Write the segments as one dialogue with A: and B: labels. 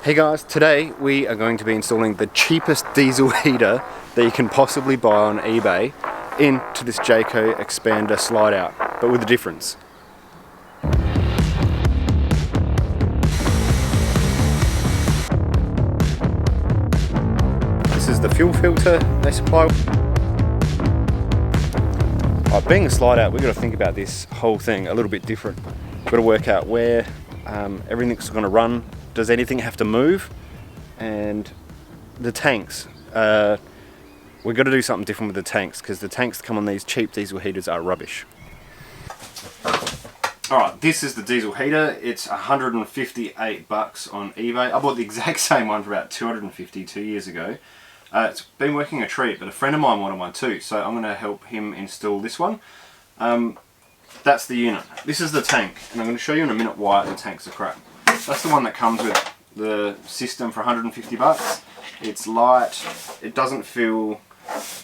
A: Hey guys, today we are going to be installing the cheapest diesel heater that you can possibly buy on eBay into this Jayco Expanda Slideout, but with a difference. This is the fuel filter they supply. Being a Slideout, we've got to think about this whole thing a little bit different. We've got to work out where everything's going to run. Does anything have to move? And the tanks, we've got to do something different with the tanks, because the tanks that come on these cheap diesel heaters are rubbish. Alright, this is the diesel heater. It's $158 on eBay. I bought the exact same one for about $250 2 years ago. It's been working a treat, but a friend of mine wanted one too, so I'm going to help him install this one. That's the unit. This is the tank, and I'm going to show you in a minute why the tanks are crap. That's the one that comes with the system for $150. It's light, it doesn't feel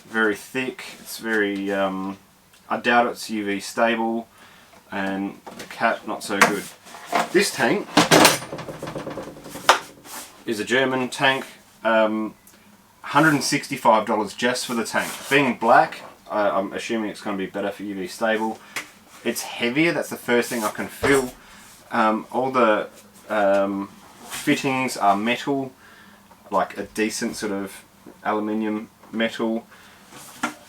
A: very thick, it's very, I doubt it's UV stable, and the cap not so good. This tank is a German tank, $165 just for the tank. Being black, I'm assuming it's going to be better for UV stable. It's heavier, that's the first thing I can feel. All the fittings are metal, like a decent sort of aluminium metal.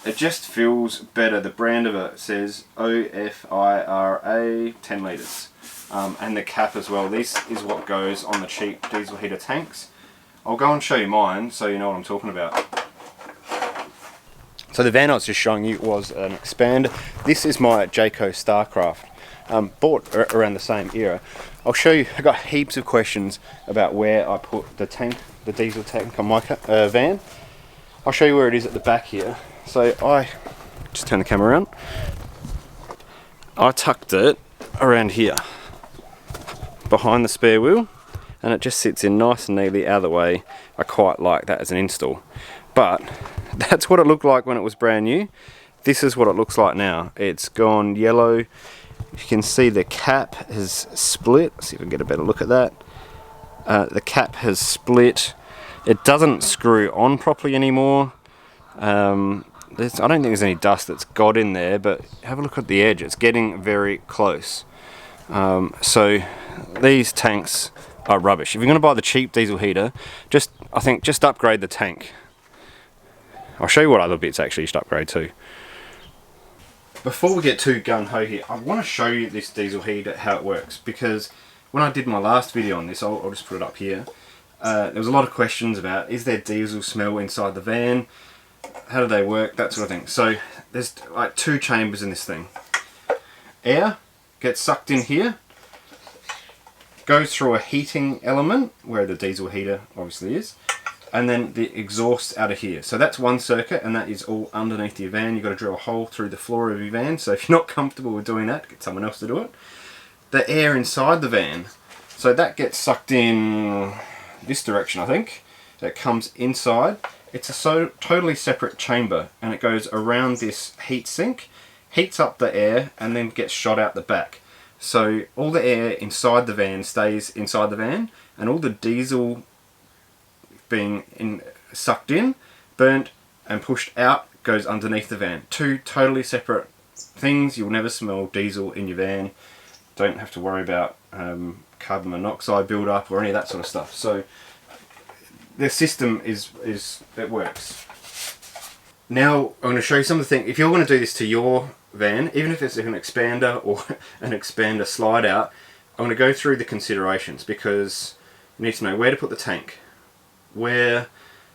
A: It just feels better. The brand of it says OFIRA 10 litres, and the cap as well. This is what goes on the cheap diesel heater tanks. I'll go and show you mine so you know what I'm talking about. So the van I was just showing you was an Expanda. This is my Jayco Starcraft. Bought around the same era. I'll show you, I got heaps of questions about where I put the tank, the diesel tank on my van. I'll show you where it is at the back here. So I just turn the camera around. I tucked it around here behind the spare wheel, and it just sits in nice and neatly out of the way. I quite like that as an install, but that's what it looked like when it was brand new. This is what it looks like now. It's gone yellow. You can see the cap has split. Let's see if we can get a better look at that. The cap has split. It doesn't screw on properly anymore. I don't think there's any dust that's got in there, but have a look at the edge. It's getting very close. So these tanks are rubbish. If you're going to buy the cheap diesel heater, I think just upgrade the tank. I'll show you what other bits actually you should upgrade to. Before we get too gung-ho here, I want to show you this diesel heater, how it works, because when I did my last video on this, I'll just put it up here, there was a lot of questions about, is there diesel smell inside the van, how do they work, that sort of thing. So there's like two chambers in this thing. Air gets sucked in here, goes through a heating element, where the diesel heater obviously is, and then the exhaust out of here. So that's one circuit, and that is all underneath your van. You've got to drill a hole through the floor of your van, so if you're not comfortable with doing that, get someone else to do it. The air inside the van, so that gets sucked in this direction, I think. It comes inside. It's a totally separate chamber, and it goes around this heat sink, heats up the air, and then gets shot out the back. So all the air inside the van stays inside the van, and all the diesel being sucked in, burnt and pushed out goes underneath the van. Two totally separate things. You'll never smell diesel in your van. Don't have to worry about carbon monoxide build-up or any of that sort of stuff. So the system it works. Now I'm going to show you some of the things. If you're going to do this to your van, even if it's an Expanda or an Expanda Slideout, I'm going to go through the considerations, because you need to know where to put the tank, where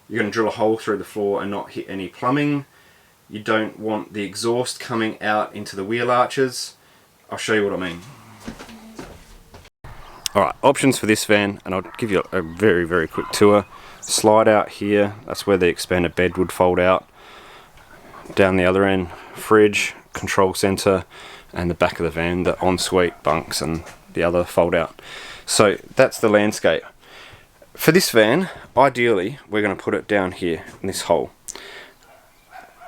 A: you're going to drill a hole through the floor and not hit any plumbing. You don't want the exhaust coming out into the wheel arches. I'll show you what I mean. Alright, options for this van, and I'll give you a very, very quick tour. Slide out here, that's where the Expanda bed would fold out. Down the other end, fridge, control centre, and the back of the van, the ensuite bunks and the other fold out. So that's the landscape. For this van, ideally, we're going to put it down here in this hole.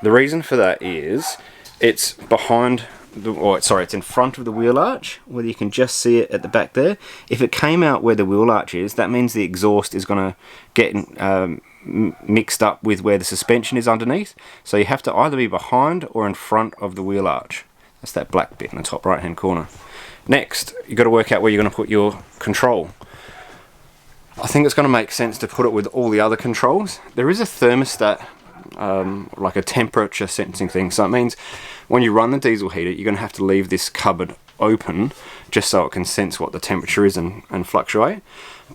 A: The reason for that is it's behind it's in front of the wheel arch, whether you can just see it at the back there. If it came out where the wheel arch is, that means the exhaust is going to get mixed up with where the suspension is underneath. So you have to either be behind or in front of the wheel arch. That's that black bit in the top right hand corner. Next, you've got to work out where you're going to put your control. I think it's going to make sense to put it with all the other controls. There is a thermostat, like a temperature sensing thing, so it means when you run the diesel heater you're going to have to leave this cupboard open just so it can sense what the temperature is and fluctuate.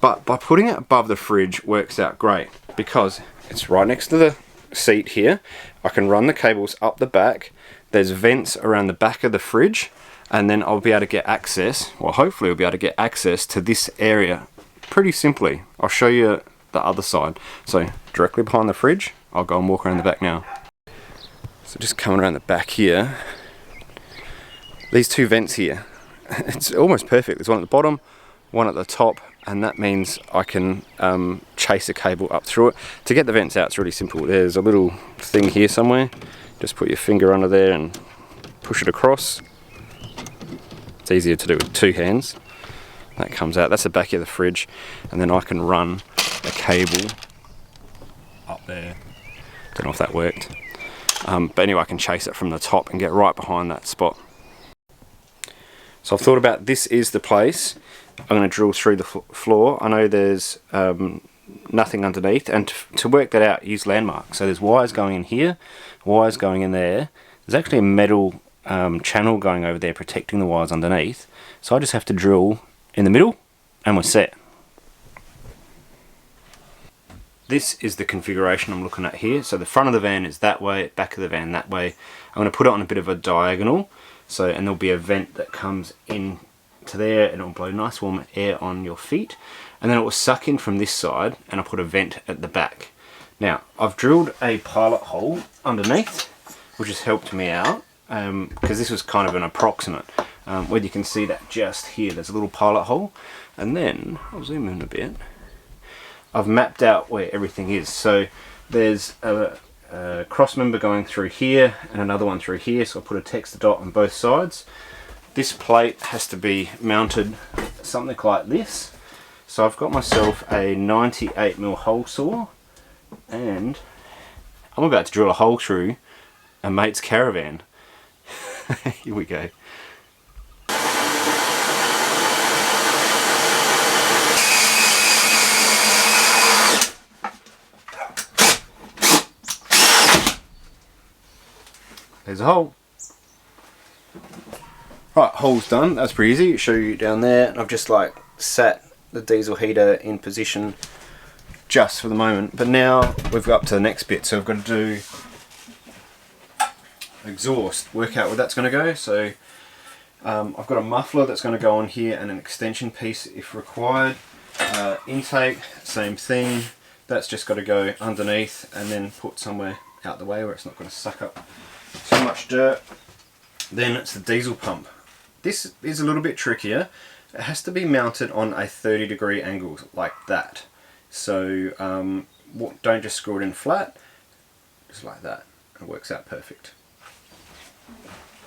A: But by putting it above the fridge works out great because it's right next to the seat here. I can run the cables up the back, there's vents around the back of the fridge, and then I'll be able to get access, well hopefully I'll be able to get access to this area pretty simply. I'll show you the other side. So directly behind the fridge, I'll go and walk around the back now. So just coming around the back here, these two vents here, it's almost perfect. There's one at the bottom, one at the top, and that means I can chase a cable up through it. To get the vents out, it's really simple. There's a little thing here somewhere. Just put your finger under there and push it across. It's easier to do with two hands. That comes out, that's the back of the fridge, and then I can run a cable up there. Don't know if that worked. But anyway, I can chase it from the top and get right behind that spot. So I've thought about, this is the place. I'm going to drill through the floor. I know there's nothing underneath, and to work that out, use landmarks. So there's wires going in here, wires going in there. There's actually a metal channel going over there protecting the wires underneath. So I just have to drill in the middle and we're set. This is the configuration I'm looking at here. So the front of the van is that way, back of the van that way. I'm going to put it on a bit of a diagonal, so, and there'll be a vent that comes in to there and it'll blow nice warm air on your feet, and then it will suck in from this side and I'll put a vent at the back. Now I've drilled a pilot hole underneath, which has helped me out because this was kind of an approximate. Where you can see that just here, there's a little pilot hole, and then I'll zoom in a bit. I've mapped out where everything is. So there's a cross member going through here and another one through here, so I'll put a texture dot on both sides. This plate has to be mounted something like this. So I've got myself a 98mm hole saw, and I'm about to drill a hole through a mate's caravan. Here we go. There's a hole. Right, hole's done. That's pretty easy. Show you down there. I've just like sat the diesel heater in position just for the moment. But now we've got up to the next bit. So we've got to do exhaust. Work out where that's going to go. So I've got a muffler that's going to go on here and an extension piece if required. Intake, same thing. That's just got to go underneath and then put somewhere out the way where it's not going to suck up too much dirt. Then it's the diesel pump. This is a little bit trickier. It has to be mounted on a 30-degree angle like that. So don't just screw it in flat, just like that. It works out perfect.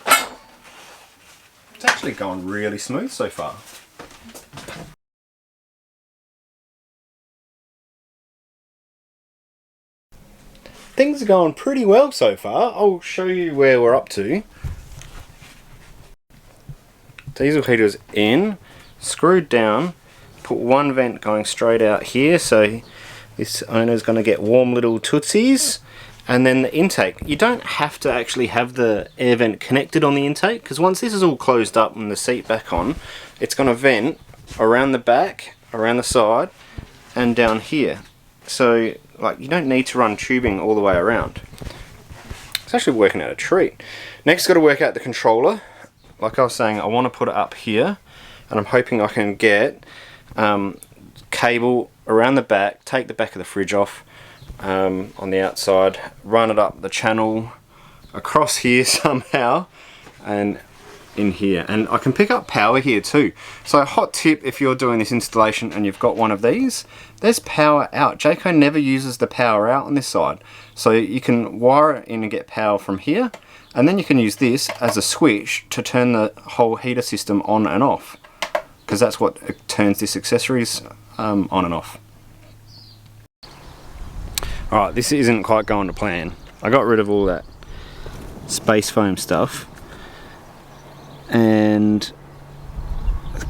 A: It's actually gone really smooth so far. Things are going pretty well so far. I'll show you where we're up to. Diesel heater's in, screwed down, put one vent going straight out here, so this owner's going to get warm little tootsies. And then the intake. You don't have to actually have the air vent connected on the intake, because once this is all closed up and the seat back on, it's going to vent around the back, around the side, and down here. So like, you don't need to run tubing all the way around. It's actually working out a treat. Next, got to work out the controller. Like I was saying, I want to put it up here, and I'm hoping I can get cable around the back, take the back of the fridge off on the outside, run it up the channel across here somehow, and in here. And I can pick up power here too. So hot tip, if you're doing this installation and you've got one of these, there's power out. Jayco never uses the power out on this side. So you can wire it in and get power from here, And then you can use this as a switch to turn the whole heater system on and off, because that's what turns this accessories on and off. Alright, this isn't quite going to plan. I got rid of all that space foam stuff and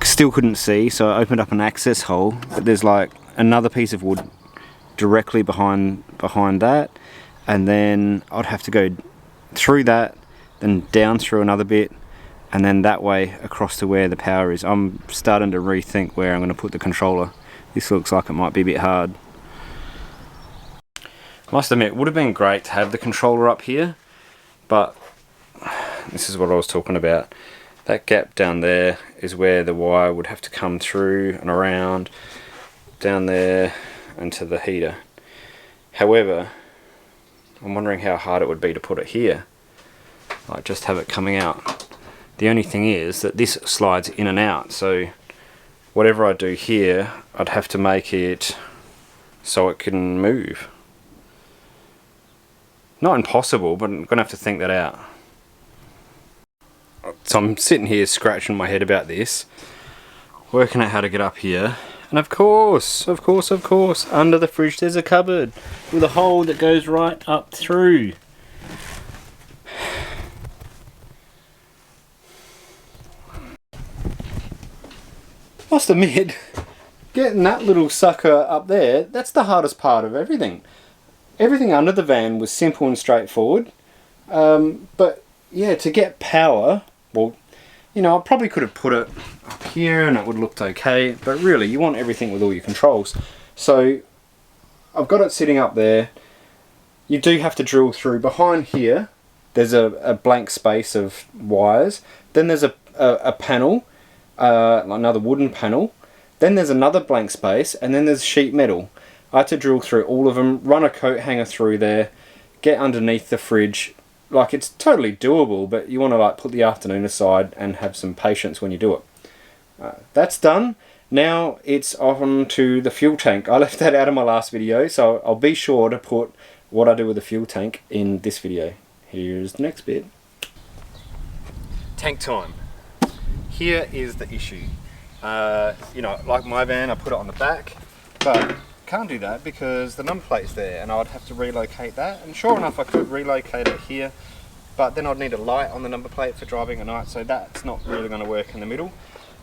A: still couldn't see, so I opened up an access hole, but there's like another piece of wood directly behind that, and then I'd have to go through that, then down through another bit, and then that way across to where the power is. I'm starting to rethink where I'm going to put the controller. This looks like it might be a bit hard. I must admit, it would have been great to have the controller up here, but this is what I was talking about. That gap down there is where the wire would have to come through and around down there and to the heater. However, I'm wondering how hard it would be to put it here, like just have it coming out. The only thing is that this slides in and out, so whatever I do here, I'd have to make it so it can move. Not impossible, but I'm gonna have to think that out. So I'm sitting here scratching my head about this, working out how to get up here, and of course, under the fridge there's a cupboard with a hole that goes right up through. Must admit, getting that little sucker up there, that's the hardest part of everything. Everything under the van was simple and straightforward, but yeah, to get power, well, you know, I probably could have put it up here and it would have looked okay, but really you want everything with all your controls. So I've got it sitting up there. You do have to drill through. Behind here there's a blank space of wires, then there's a panel, another wooden panel, then there's another blank space, and then there's sheet metal. I had to drill through all of them, run a coat hanger through there, get underneath the fridge. Like, it's totally doable, but you want to like put the afternoon aside and have some patience when you do it. That's done. Now it's on to the fuel tank. I left that out of my last video, so I'll be sure to put what I do with the fuel tank in this video. Here's the next bit. Tank time. Here is the issue. You know, like my van, I put it on the back, but can't do that because the number plate's there and I'd have to relocate that, and sure enough I could relocate it here, but then I'd need a light on the number plate for driving at night, so that's not really going to work in the middle.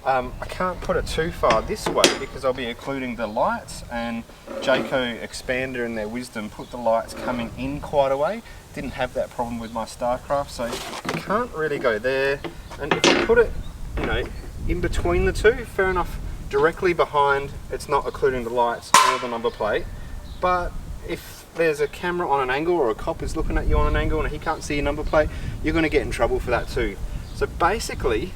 A: I can't put it too far this way because I'll be including the lights, and Jayco Expanda in their wisdom put the lights coming in quite a way. Didn't have that problem with my Starcraft, so you can't really go there. And if I put it, you know, in between the two, fair enough, directly behind, it's not including the lights or the number plate, but if there's a camera on an angle or a cop is looking at you on an angle and he can't see your number plate, you're going to get in trouble for that too. So basically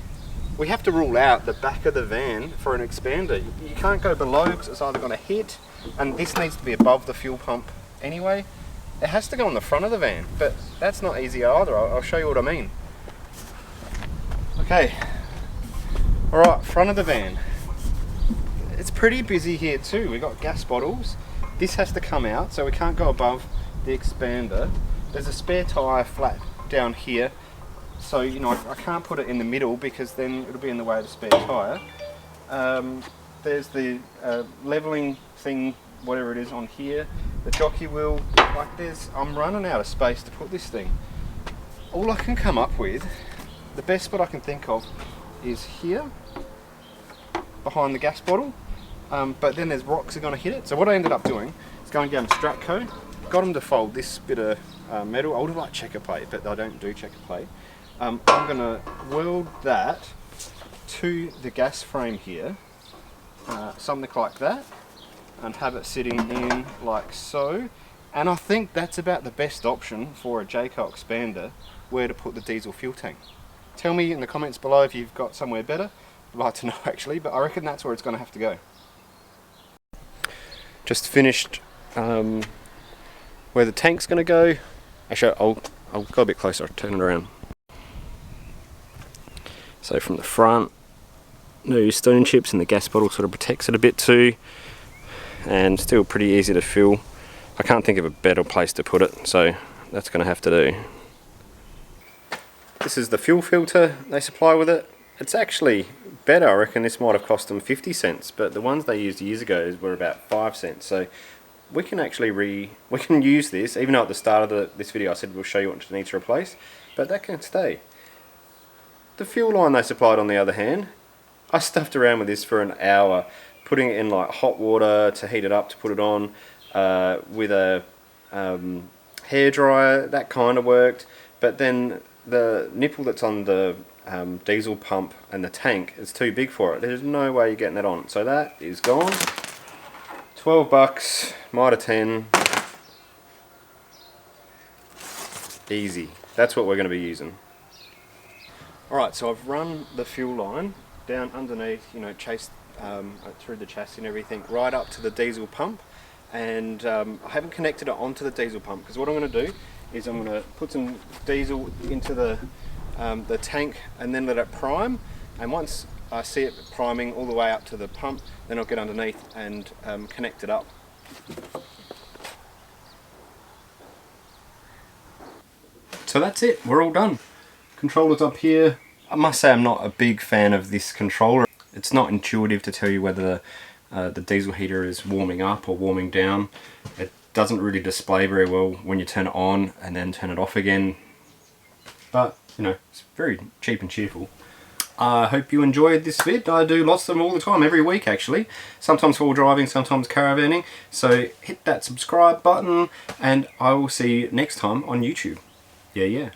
A: we have to rule out the back of the van for an expander. You can't go below because it's either going to hit, and this needs to be above the fuel pump anyway. It has to go on the front of the van, but that's not easy either. I'll show you what I mean. Okay, alright, front of the van. It's pretty busy here too. We've got gas bottles. This has to come out, so we can't go above the expander. There's a spare tyre flat down here, so you know I can't put it in the middle because then it'll be in the way of the spare tyre. There's the levelling thing, whatever it is, on here. The jockey wheel, like I'm running out of space to put this thing. All I can come up with, the best spot I can think of, is here, behind the gas bottle. But then there's rocks are going to hit it. So what I ended up doing is going down to Stratco, got them to fold this bit of metal. I would have liked checker plate, but I don't do checker plate. I'm going to weld that to the gas frame here, something like that, and have it sitting in like so. And I think that's about the best option for a Jayco Expander, where to put the diesel fuel tank. Tell me in the comments below if you've got somewhere better. I'd like to know actually, but I reckon that's where it's going to have to go. Just finished where the tank's going to go. Actually, I'll go a bit closer, I'll turn it around. So from the front, no stone chips, and the gas bottle sort of protects it a bit too, and still pretty easy to fill. I can't think of a better place to put it, so that's going to have to do. This is the fuel filter they supply with it. It's actually better. I reckon this might have cost them 50 cents, but the ones they used years ago were about 5 cents. So we can actually we can use this, even though at the start of this video I said we'll show you what you need to replace, but that can stay. The fuel line they supplied, on the other hand, I stuffed around with this for an hour, putting it in like hot water to heat it up to put it on, with a hairdryer. That kind of worked, but then the nipple that's on the diesel pump and the tank is too big for it. There's no way you're getting that on, so that is gone. 12 bucks, might have 10. Easy. That's what we're going to be using. Alright, so I've run the fuel line down underneath, you know, chased through the chassis and everything, right up to the diesel pump, and I haven't connected it onto the diesel pump, because what I'm going to do is I'm going to put some diesel into the tank and then let it prime, and once I see it priming all the way up to the pump, then I'll get underneath and connect it up. So that's it, we're all done. Controller's up here. I must say I'm not a big fan of this controller. It's not intuitive to tell you whether the diesel heater is warming up or warming down. It doesn't really display very well when you turn it on and then turn it off again. But, you know, it's very cheap and cheerful. I hope you enjoyed this vid. I do lots of them all the time, every week actually. Sometimes while driving, sometimes caravanning. So hit that subscribe button and I will see you next time on YouTube. Yeah.